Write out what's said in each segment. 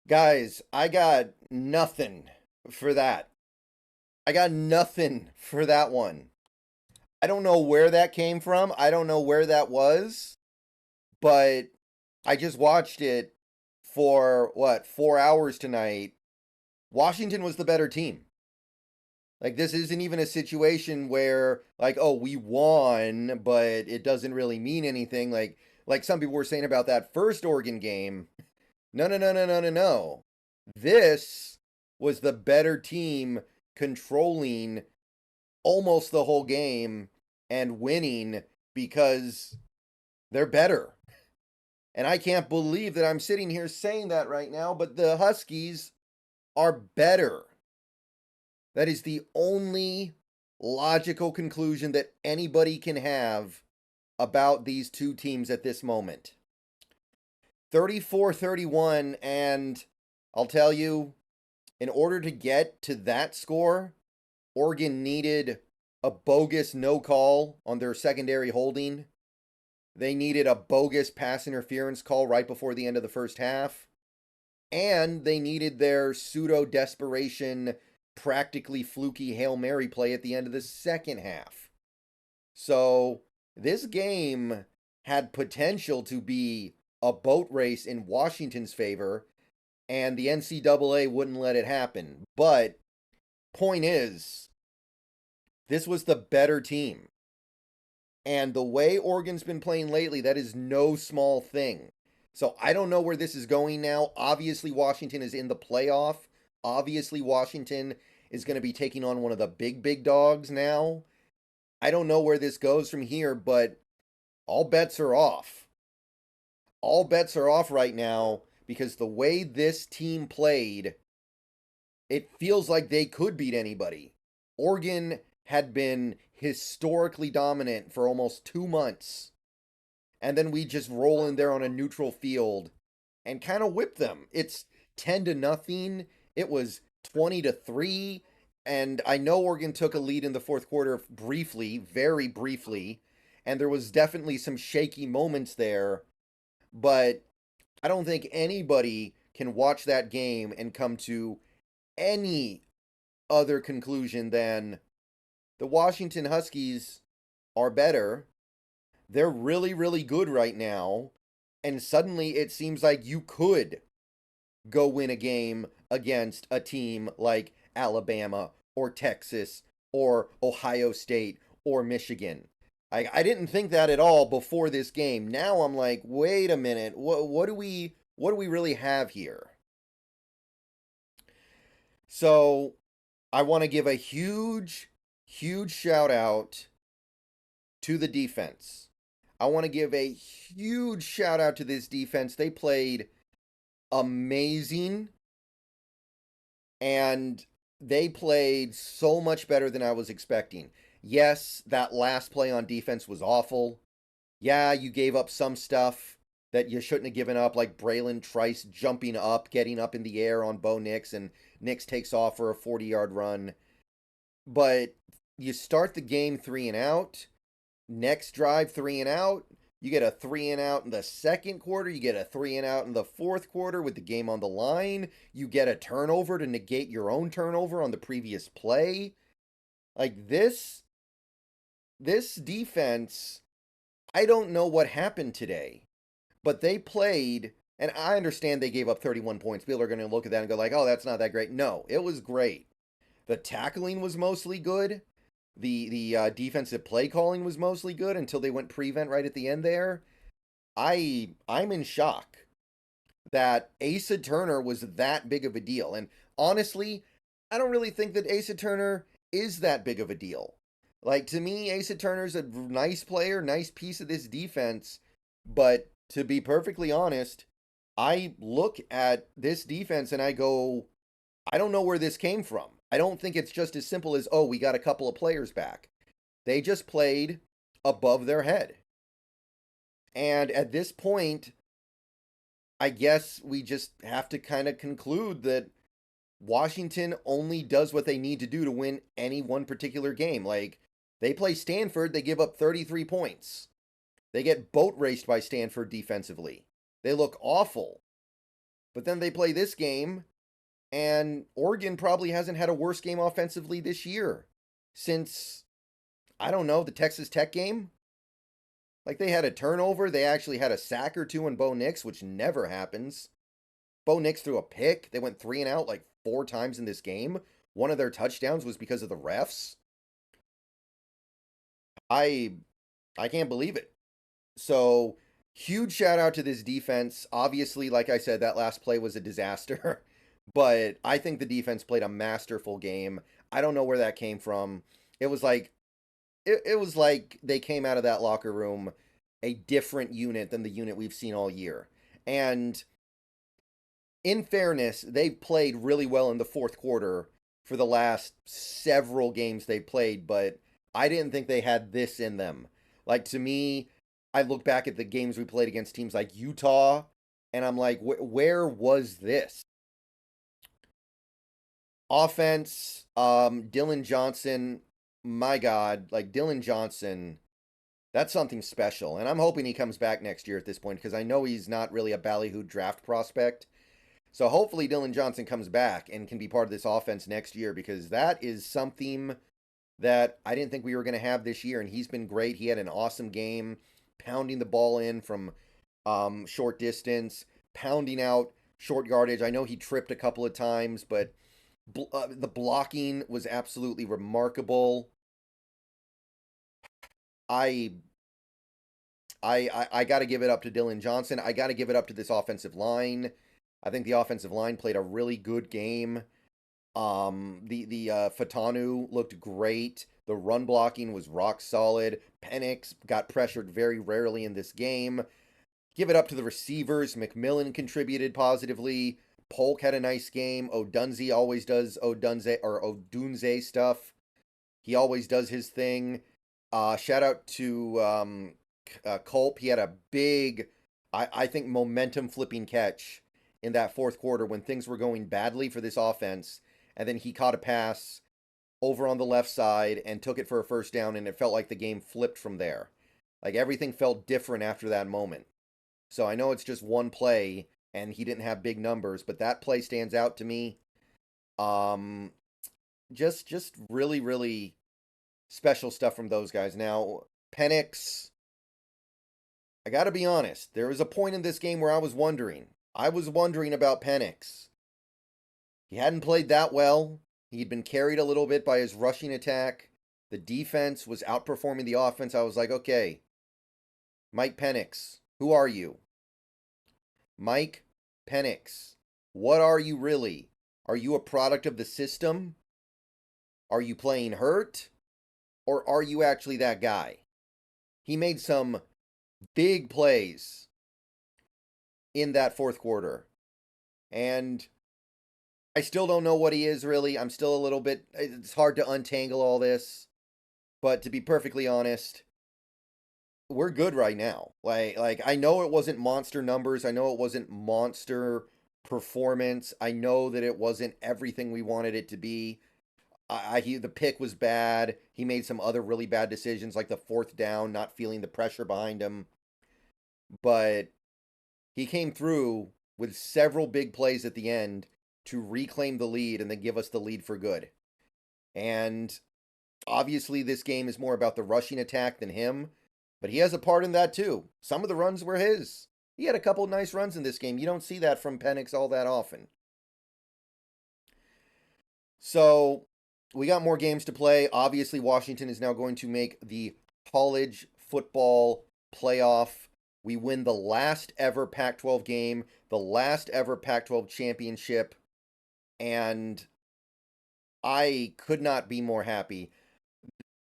Guys, I got nothing for that. I got nothing for that one. I don't know where that came from. I don't know where that was, but I just watched it for what, 4 hours tonight. Washington was the better team. Like, this isn't even a situation where, like, oh, we won, but it doesn't really mean anything. Like some people were saying about that first Oregon game. No, no, no, no, no, no, no. This was the better team controlling almost the whole game and winning because they're better. And I can't believe that I'm sitting here saying that right now, but the Huskies are better. That is the only logical conclusion that anybody can have about these two teams at this moment. 34-31, and I'll tell you, in order to get to that score, Oregon needed a bogus no call on their secondary holding. They needed a bogus pass interference call right before the end of the first half. And they needed their pseudo desperation, practically fluky Hail Mary play at the end of the second half. So this game had potential to be a boat race in Washington's favor, and the NCAA wouldn't let it happen. But point is, this was the better team. And the way Oregon's been playing lately, that is no small thing. So I don't know where this is going now. Obviously, Washington is in the playoff. Obviously, Washington is going to be taking on one of the big dogs now. I don't know where this goes from here, but all bets are off. All bets are off right now because the way this team played, it feels like they could beat anybody. Oregon had been historically dominant for almost 2 months. And then we just roll in there on a neutral field and kind of whip them. It's 10-0. It was 20-3. And I know Oregon took a lead in the fourth quarter briefly, very briefly. And there was definitely some shaky moments there. But I don't think anybody can watch that game and come to any other conclusion than the Washington Huskies are better. They're really, really good right now. And suddenly it seems like you could go win a game against a team like Alabama or Texas or Ohio State or Michigan. I didn't think that at all before this game. Now I'm like, wait a minute, what do we really have here? So I want to give a huge shout out to the defense. I want to give a huge shout out to this defense. They played amazing, and they played so much better than I was expecting. Yes, that last play on defense was awful. Yeah, you gave up some stuff that you shouldn't have given up, like Braylon Trice jumping up, getting up in the air on Bo Nix, and Nix takes off for a 40-yard run. But you start the game 3 and out. Next drive, 3 and out. You get a 3 and out in the second quarter. You get a 3 and out in the fourth quarter with the game on the line. You get a turnover to negate your own turnover on the previous play. Like this defense, I don't know what happened today, but they played, and I understand they gave up 31 points. People are going to look at that and go like, oh, that's not that great. No, it was great. The tackling was mostly good. The defensive play calling was mostly good until they went prevent right at the end there. I'm in shock that Asa Turner was that big of a deal. And honestly, I don't really think that Asa Turner is that big of a deal. Like, to me, Asa Turner's a nice player, nice piece of this defense. But to be perfectly honest, I look at this defense and I go, I don't know where this came from. I don't think it's just as simple as, oh, we got a couple of players back. They just played above their head. And at this point, I guess we just have to kind of conclude that Washington only does what they need to do to win any one particular game. Like, they play Stanford, they give up 33 points. They get boat raced by Stanford defensively. They look awful. But then they play this game, and Oregon probably hasn't had a worse game offensively this year since, I don't know, the Texas Tech game. Like, they had a turnover. They actually had a sack or two on Bo Nix, which never happens. Bo Nix threw a pick. They went 3 and out like 4 times in this game. One of their touchdowns was because of the refs. I can't believe it. So, huge shout out to this defense. Obviously, like I said, that last play was a disaster. But I think the defense played a masterful game. I don't know where that came from. It was like it was like they came out of that locker room a different unit than the unit we've seen all year. And in fairness, they've played really well in the fourth quarter for the last several games they played, but I didn't think they had this in them. Like, to me, I look back at the games we played against teams like Utah, and I'm like, where was this? Offense, Dylan Johnson, my God, like Dylan Johnson, that's something special. And I'm hoping he comes back next year at this point because I know he's not really a ballyhoo draft prospect. So hopefully Dylan Johnson comes back and can be part of this offense next year because that is something that I didn't think we were going to have this year. And he's been great. He had an awesome game, pounding the ball in from short distance, pounding out short yardage. I know he tripped a couple of times, but the blocking was absolutely remarkable. I I got to give it up to Dylan Johnson. I got to give it up to this offensive line. I think the offensive line played a really good game. The Fatanu looked great. The run blocking was rock solid. Penix got pressured very rarely in this game. Give it up to the receivers. McMillan contributed positively. Polk had a nice game. Odunze always does Odunze stuff. He always does his thing. Shout out to Culp. He had a big, I think, momentum flipping catch in that fourth quarter when things were going badly for this offense. And then he caught a pass over on the left side and took it for a first down, and it felt like the game flipped from there. Like, everything felt different after that moment. So I know it's just one play, and he didn't have big numbers, but that play stands out to me. Just really, really special stuff from those guys. Now, Penix, I got to be honest, there was a point in this game where I was wondering. I was wondering about Penix. He hadn't played that well. He'd been carried a little bit by his rushing attack. The defense was outperforming the offense. I was like, okay, Mike Penix, who are you? Mike Penix, what are you really? Are you a product of the system? Are you playing hurt? Or are you actually that guy? He made some big plays in that fourth quarter. And I still don't know what he is really. I'm still a little bit, it's hard to untangle all this. But to be perfectly honest, we're good right now. Like I know it wasn't monster numbers. I know it wasn't monster performance. I know that it wasn't everything we wanted it to be. The pick was bad. He made some other really bad decisions, like the fourth down, not feeling the pressure behind him. But he came through with several big plays at the end to reclaim the lead and then give us the lead for good. And obviously this game is more about the rushing attack than him, but he has a part in that too. Some of the runs were his. He had a couple nice runs in this game. You don't see that from Penix all that often. So we got more games to play. Obviously, Washington is now going to make the college football playoff. We win the last ever Pac-12 game, the last ever Pac-12 championship, and I could not be more happy.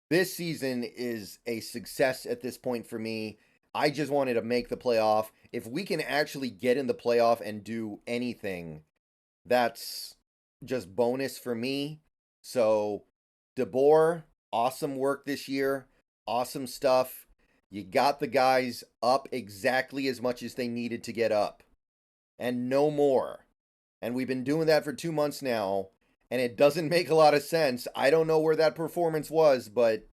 This season is a success at this point for me. I just wanted to make the playoff. If we can actually get in the playoff and do anything, that's just bonus for me. So, DeBoer, awesome work this year. Awesome stuff. You got the guys up exactly as much as they needed to get up. And no more. And we've been doing that for 2 months now. And it doesn't make a lot of sense. I don't know where that performance was, but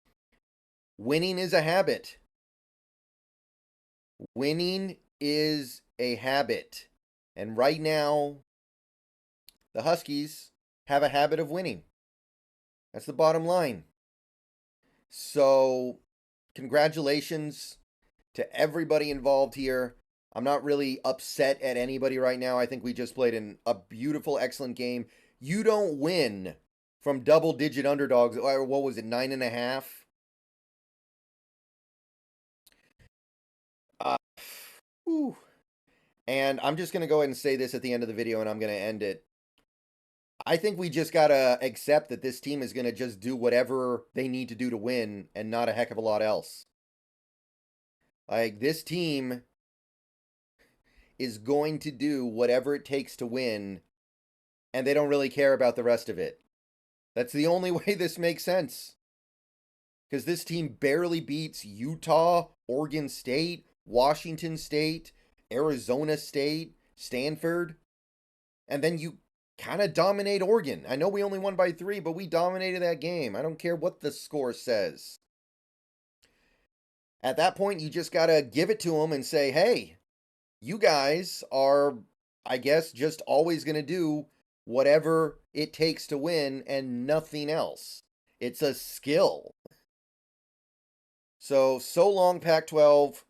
winning is a habit. Winning is a habit. And right now, the Huskies have a habit of winning. That's the bottom line. So, congratulations to everybody involved here. I'm not really upset at anybody right now. I think we just played a beautiful, excellent game. You don't win from double-digit underdogs. What was it, 9.5? Whew. And I'm just going to go ahead and say this at the end of the video, and I'm going to end it. I think we just got to accept that this team is going to just do whatever they need to do to win and not a heck of a lot else. Like, this team is going to do whatever it takes to win, and they don't really care about the rest of it. That's the only way this makes sense. Because this team barely beats Utah, Oregon State, Washington State, Arizona State, Stanford, and then you kind of dominate Oregon. I know we only won by 3, but we dominated that game. I don't care what the score says. At that point, you just got to give it to them and say, hey, you guys are, I guess, just always going to do whatever it takes to win and nothing else. It's a skill. So long, Pac-12.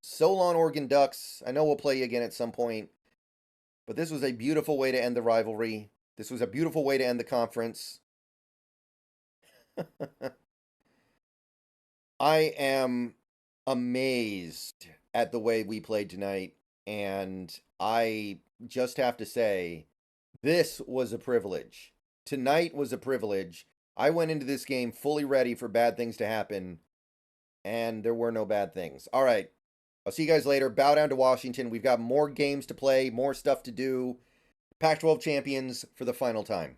So long, Oregon Ducks. I know we'll play you again at some point. But this was a beautiful way to end the rivalry. This was a beautiful way to end the conference. I am amazed at the way we played tonight. And I just have to say, this was a privilege. Tonight was a privilege. I went into this game fully ready for bad things to happen. And there were no bad things. All right. I'll see you guys later. Bow down to Washington. We've got more games to play, more stuff to do. Pac-12 champions for the final time.